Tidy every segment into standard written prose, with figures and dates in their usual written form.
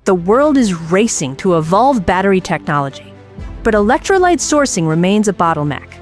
The world is racing to evolve battery technology, but electrolyte sourcing remains a bottleneck.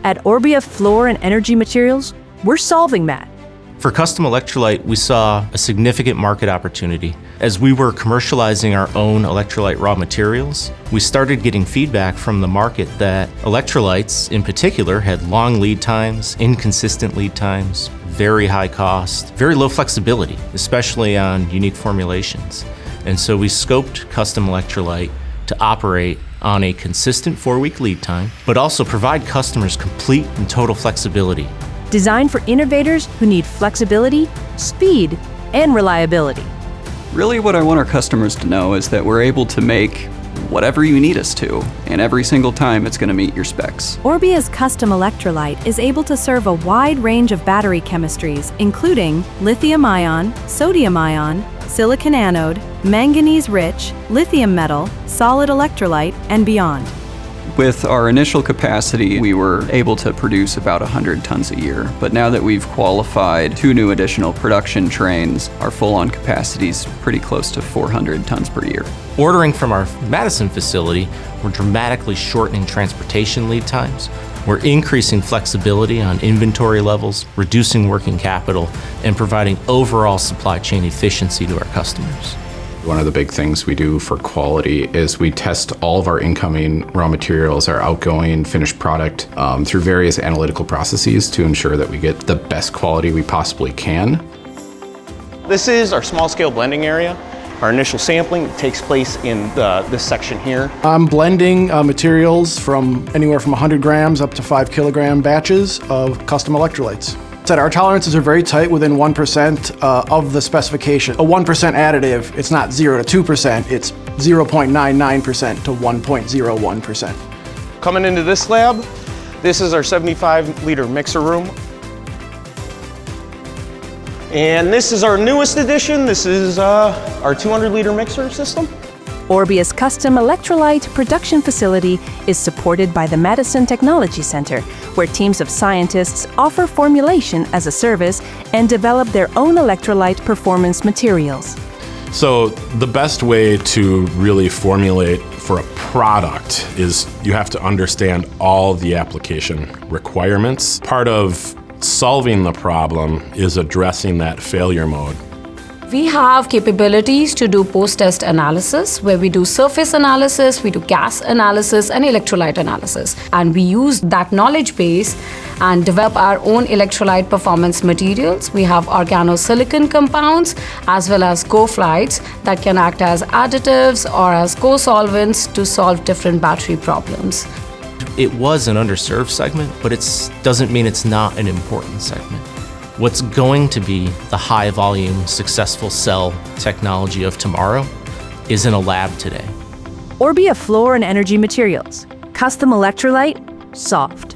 At Orbia Fluor and Energy Materials, we're solving that. For custom electrolyte, we saw a significant market opportunity. As we were commercializing our own electrolyte raw materials, we started getting feedback from the market that electrolytes, in particular, had long lead times, inconsistent lead times, very high cost, very low flexibility, especially on unique formulations. And so we scoped custom electrolyte to operate on a consistent 4-week lead time, but also provide customers complete and total flexibility. Designed for innovators who need flexibility, speed, and reliability. Really what I want our customers to know is that we're able to make whatever you need us to, and every single time it's going to meet your specs. Orbia's custom electrolyte is able to serve a wide range of battery chemistries, including lithium-ion, sodium-ion, silicon anode, manganese-rich, lithium metal, solid electrolyte, and beyond. With our initial capacity, we were able to produce about 100 tons a year. But now that we've qualified 2 new additional production trains, our full-on capacity is pretty close to 400 tons per year. Ordering from our Madison facility, we're dramatically shortening transportation lead times. We're increasing flexibility on inventory levels, reducing working capital, and providing overall supply chain efficiency to our customers. One of the big things we do for quality is we test all of our incoming raw materials, our outgoing finished product, through various analytical processes to ensure that we get the best quality we possibly can. This is our small-scale blending area. Our initial sampling takes place in this section here. I'm blending materials from anywhere from 100 grams up to 5 kilogram batches of custom electrolytes. Our tolerances are very tight, within 1% of the specification. A 1% additive, it's not 0 to 2%, it's 0.99% to 1.01%. Coming into this lab, this is our 75-liter mixer room. And this is our newest addition. This is our 200-liter mixer system. Orbia's custom electrolyte production facility is supported by the Madison Technology Center, where teams of scientists offer formulation as a service and develop their own electrolyte performance materials. So the best way to really formulate for a product is you have to understand all the application requirements. Part of solving the problem is addressing that failure mode. We have capabilities to do post-test analysis, where we do surface analysis, we do gas analysis, and electrolyte analysis. And we use that knowledge base and develop our own electrolyte performance materials. We have organosilicon compounds as well as co-flights that can act as additives or as co-solvents to solve different battery problems. It was an underserved segment, but it doesn't mean it's not an important segment. What's going to be the high-volume, successful cell technology of tomorrow is in a lab today. Orbia Fluor and Energy Materials. Custom electrolyte, solved.